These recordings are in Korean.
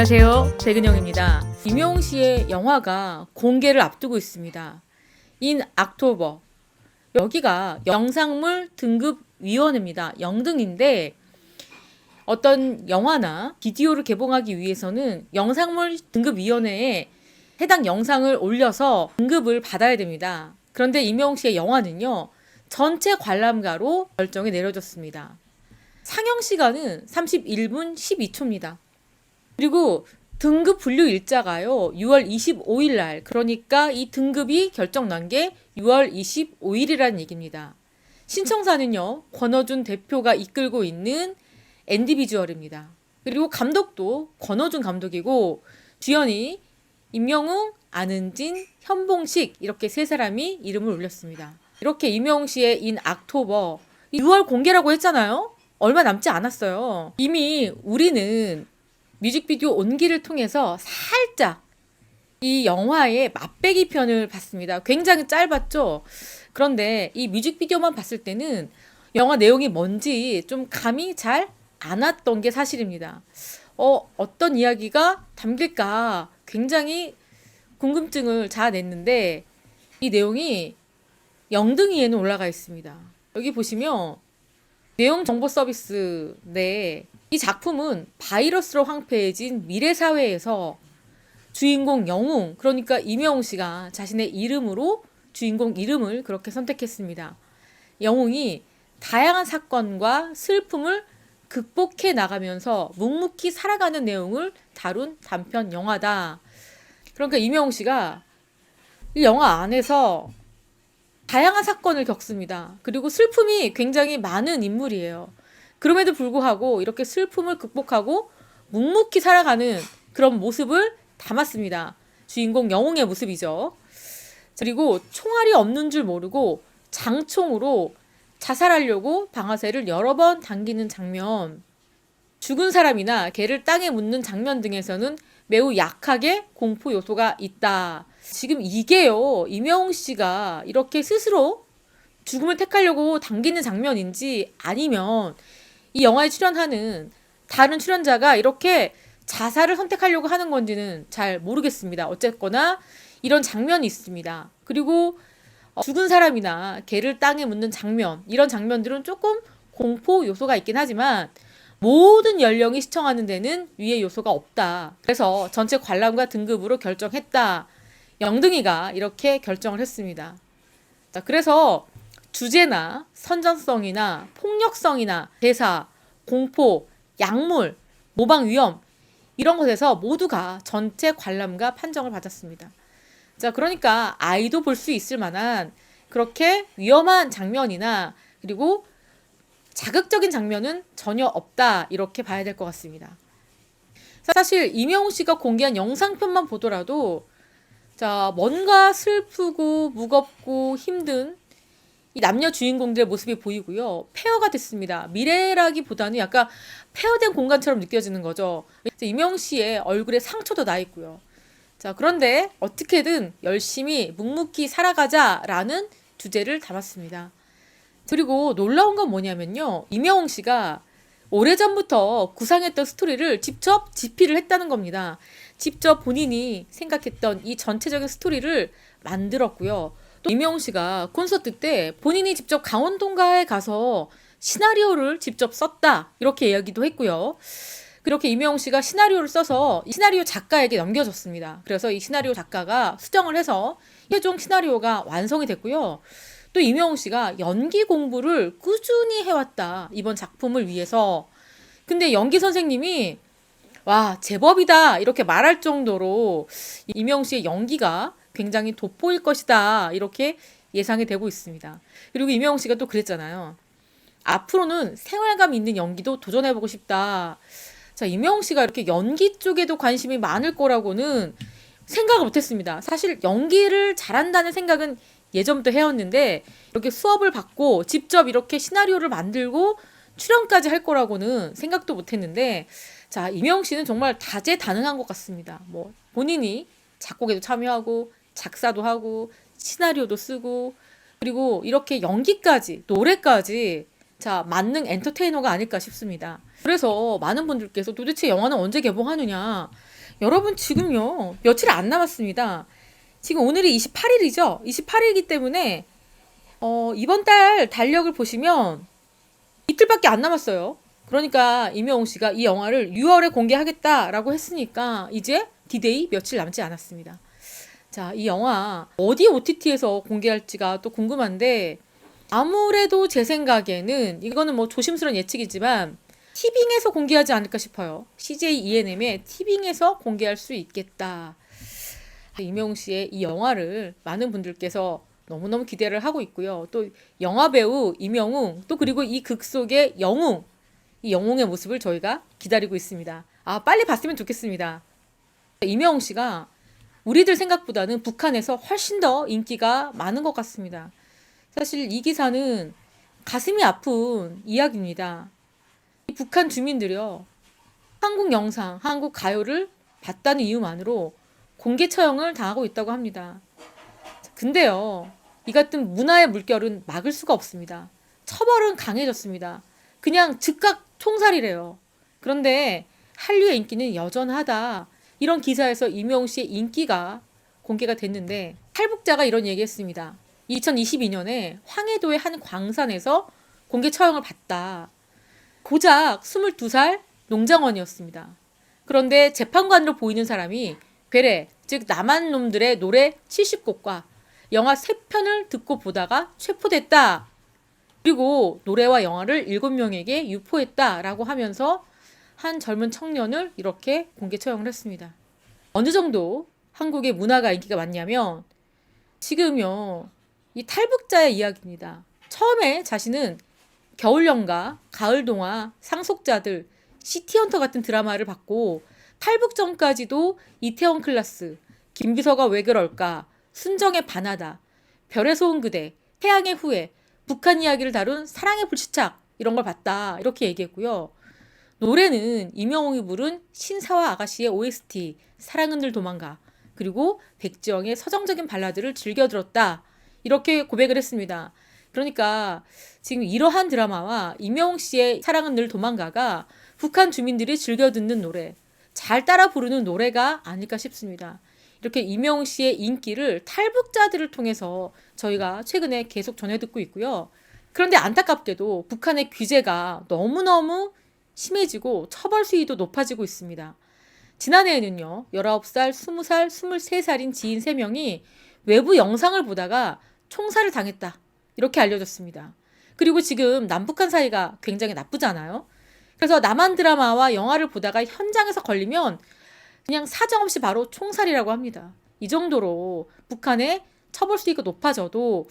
안녕하세요. 백은영입니다. 임영웅 씨의 영화가 공개를 앞두고 있습니다. 인 악토버. 여기가 영상물 등급위원회입니다. 영등인데 어떤 영화나 비디오를 개봉하기 위해서는 영상물 등급위원회에 해당 영상을 올려서 등급을 받아야 됩니다. 그런데 임영웅 씨의 영화는요, 전체 관람가로 결정이 내려졌습니다. 상영 시간은 31분 12초입니다. 그리고 등급 분류 일자가요, 6월 25일 날, 그러니까 이 등급이 결정난 게 6월 25일이라는 얘기입니다. 신청사는요, 권어준 대표가 이끌고 있는 앤디비주얼입니다. 그리고 감독도 권어준 감독이고, 주연이 임영웅, 안은진, 현봉식 이렇게 세 사람이 이름을 올렸습니다. 이렇게 임영웅 씨의 인 악토버 6월 공개라고 했잖아요. 얼마 남지 않았어요. 이미 우리는 뮤직비디오 온기를 통해서 살짝 이 영화의 맛배기 편을 봤습니다. 굉장히 짧았죠. 그런데 이 뮤직비디오만 봤을 때는 영화 내용이 뭔지 좀 감이 잘 안 왔던 게 사실입니다. 어떤 이야기가 담길까 굉장히 궁금증을 자아냈는데, 이 내용이 영등이에는 올라가 있습니다. 여기 보시면 내용 정보 서비스 내에 이 작품은 바이러스로 황폐해진 미래 사회에서 주인공 영웅, 그러니까 임영웅 씨가 자신의 이름으로 주인공 이름을 그렇게 선택했습니다. 영웅이 다양한 사건과 슬픔을 극복해 나가면서 묵묵히 살아가는 내용을 다룬 단편 영화다. 그러니까 임영웅 씨가 이 영화 안에서 다양한 사건을 겪습니다. 그리고 슬픔이 굉장히 많은 인물이에요. 그럼에도 불구하고 이렇게 슬픔을 극복하고 묵묵히 살아가는 그런 모습을 담았습니다. 주인공 영웅의 모습이죠. 그리고 총알이 없는 줄 모르고 장총으로 자살하려고 방아쇠를 여러 번 당기는 장면, 죽은 사람이나 개를 땅에 묻는 장면 등에서는 매우 약하게 공포 요소가 있다. 지금 이게요, 임영웅 씨가 이렇게 스스로 죽음을 택하려고 당기는 장면인지, 아니면 이 영화에 출연하는 다른 출연자가 이렇게 자살을 선택하려고 하는 건지는 잘 모르겠습니다. 어쨌거나 이런 장면이 있습니다. 그리고 죽은 사람이나 개를 땅에 묻는 장면, 이런 장면들은 조금 공포 요소가 있긴 하지만 모든 연령이 시청하는 데는 위의 요소가 없다. 그래서 전체 관람가 등급으로 결정했다. 영등이가 이렇게 결정을 했습니다. 자, 그래서 주제나 선정성이나 폭력성이나 대사, 공포, 약물, 모방 위험, 이런 것에서 모두가 전체 관람가 판정을 받았습니다. 자, 그러니까 아이도 볼 수 있을 만한 그렇게 위험한 장면이나 그리고 자극적인 장면은 전혀 없다, 이렇게 봐야 될 것 같습니다. 사실 임영웅 씨가 공개한 영상편만 보더라도 자, 뭔가 슬프고 무겁고 힘든 이 남녀 주인공들의 모습이 보이고요. 폐허가 됐습니다. 미래라기보다는 약간 폐허된 공간처럼 느껴지는 거죠. 임영웅 씨의 얼굴에 상처도 나 있고요. 자, 그런데 어떻게든 열심히 묵묵히 살아가자라는 주제를 담았습니다. 그리고 놀라운 건 뭐냐면요, 임영웅 씨가 오래전부터 구상했던 스토리를 직접 집필을 했다는 겁니다. 직접 본인이 생각했던 이 전체적인 스토리를 만들었고요. 또 임영웅 씨가 콘서트 때 본인이 직접 강원도인가에 가서 시나리오를 직접 썼다, 이렇게 이야기도 했고요. 그렇게 임영웅 씨가 시나리오를 써서 이 시나리오 작가에게 넘겨줬습니다. 그래서 이 시나리오 작가가 수정을 해서 최종 시나리오가 완성이 됐고요. 또 임영웅 씨가 연기 공부를 꾸준히 해왔다, 이번 작품을 위해서. 근데 연기 선생님이 와, 제법이다, 이렇게 말할 정도로 임영웅 씨의 연기가 굉장히 돋보일 것이다, 이렇게 예상이 되고 있습니다. 그리고 임영웅 씨가 또 그랬잖아요. 앞으로는 생활감 있는 연기도 도전해보고 싶다. 자, 임영웅 씨가 이렇게 연기 쪽에도 관심이 많을 거라고는 생각을 못했습니다. 사실 연기를 잘한다는 생각은 예전부터 해왔는데 이렇게 수업을 받고 직접 이렇게 시나리오를 만들고 출연까지 할 거라고는 생각도 못했는데, 자, 임영웅 씨는 정말 다재다능한 것 같습니다. 뭐 본인이 작곡에도 참여하고 작사도 하고 시나리오도 쓰고, 그리고 이렇게 연기까지 노래까지, 자, 만능 엔터테이너가 아닐까 싶습니다. 그래서 많은 분들께서 도대체 영화는 언제 개봉하느냐, 여러분 지금요 며칠 안 남았습니다. 지금 오늘이 28일이죠. 28일이기 때문에 이번 달 달력을 보시면 이틀밖에 안 남았어요. 그러니까 임영웅 씨가 이 영화를 6월에 공개하겠다라고 했으니까 이제 디데이 며칠 남지 않았습니다. 자, 이 영화 어디 OTT에서 공개할지가 또 궁금한데 아무래도 제 생각에는 이거는 뭐 조심스러운 예측이지만 티빙에서 공개하지 않을까 싶어요. CJ ENM의 티빙에서 공개할 수 있겠다. 임영웅 씨의 이 영화를 많은 분들께서 너무너무 기대를 하고 있고요. 또 영화배우 임영웅 또 그리고 이 극 속의 영웅 이 영웅의 모습을 저희가 기다리고 있습니다. 빨리 봤으면 좋겠습니다. 임영웅 씨가 우리들 생각보다는 북한에서 훨씬 더 인기가 많은 것 같습니다. 사실 이 기사는 가슴이 아픈 이야기입니다. 이 북한 주민들이요. 한국 영상, 한국 가요를 봤다는 이유만으로 공개 처형을 당하고 있다고 합니다. 근데요. 이 같은 문화의 물결은 막을 수가 없습니다. 처벌은 강해졌습니다. 그냥 즉각 총살이래요. 그런데 한류의 인기는 여전하다. 이런 기사에서 임영웅 씨의 인기가 공개가 됐는데 탈북자가 이런 얘기했습니다. 2022년에 황해도의 한 광산에서 공개 처형을 받다. 고작 22살 농장원이었습니다. 그런데 재판관으로 보이는 사람이 괴뢰, 즉 남한 놈들의 노래 70곡과 영화 3편을 듣고 보다가 체포됐다. 그리고 노래와 영화를 7명에게 유포했다라고 하면서 한 젊은 청년을 이렇게 공개 처형을 했습니다. 어느 정도 한국의 문화가 인기가 많냐면 지금요. 이 탈북자의 이야기입니다. 처음에 자신은 겨울연가, 가을동화, 상속자들, 시티헌터 같은 드라마를 봤고 탈북 전까지도 이태원 클라스, 김비서가 왜 그럴까, 순정의 반하다, 별에서 온 그대, 태양의 후예, 북한 이야기를 다룬 사랑의 불시착 이런 걸 봤다 이렇게 얘기했고요. 노래는 임영웅이 부른 신사와 아가씨의 OST 사랑은 늘 도망가 그리고 백지영의 서정적인 발라드를 즐겨 들었다 이렇게 고백을 했습니다. 그러니까 지금 이러한 드라마와 임영웅 씨의 사랑은 늘 도망가가 북한 주민들이 즐겨 듣는 노래, 잘 따라 부르는 노래가 아닐까 싶습니다. 이렇게 임영웅 씨의 인기를 탈북자들을 통해서 저희가 최근에 계속 전해 듣고 있고요. 그런데 안타깝게도 북한의 규제가 너무너무 심해지고 처벌 수위도 높아지고 있습니다. 지난해에는요. 19살, 20살, 23살인 지인 3명이 외부 영상을 보다가 총살을 당했다. 이렇게 알려졌습니다. 그리고 지금 남북한 사이가 굉장히 나쁘잖아요. 그래서 남한 드라마와 영화를 보다가 현장에서 걸리면 그냥 사정없이 바로 총살이라고 합니다. 이 정도로 북한의 처벌 수위가 높아져도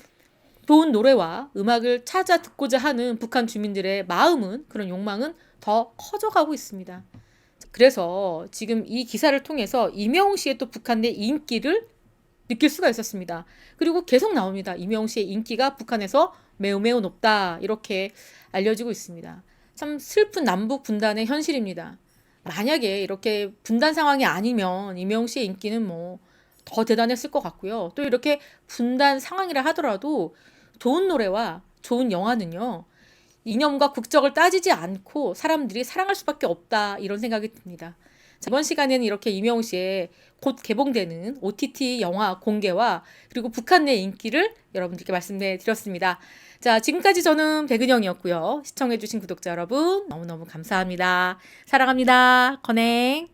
좋은 노래와 음악을 찾아 듣고자 하는 북한 주민들의 마음은 그런 욕망은 더 커져가고 있습니다. 그래서 지금 이 기사를 통해서 임영웅 씨의 또 북한 내 인기를 느낄 수가 있었습니다. 그리고 계속 나옵니다. 임영웅 씨의 인기가 북한에서 매우 매우 높다 이렇게 알려지고 있습니다. 참 슬픈 남북 분단의 현실입니다. 만약에 이렇게 분단 상황이 아니면 임영웅 씨의 인기는 뭐 더 대단했을 것 같고요. 또 이렇게 분단 상황이라 하더라도 좋은 노래와 좋은 영화는요. 이념과 국적을 따지지 않고 사람들이 사랑할 수밖에 없다 이런 생각이 듭니다. 자, 이번 시간에는 이렇게 임영웅 씨의 곧 개봉되는 OTT 영화 공개와 그리고 북한 내 인기를 여러분들께 말씀해 드렸습니다. 자, 지금까지 저는 백은영이었고요. 시청해주신 구독자 여러분 너무너무 감사합니다. 사랑합니다. 건행.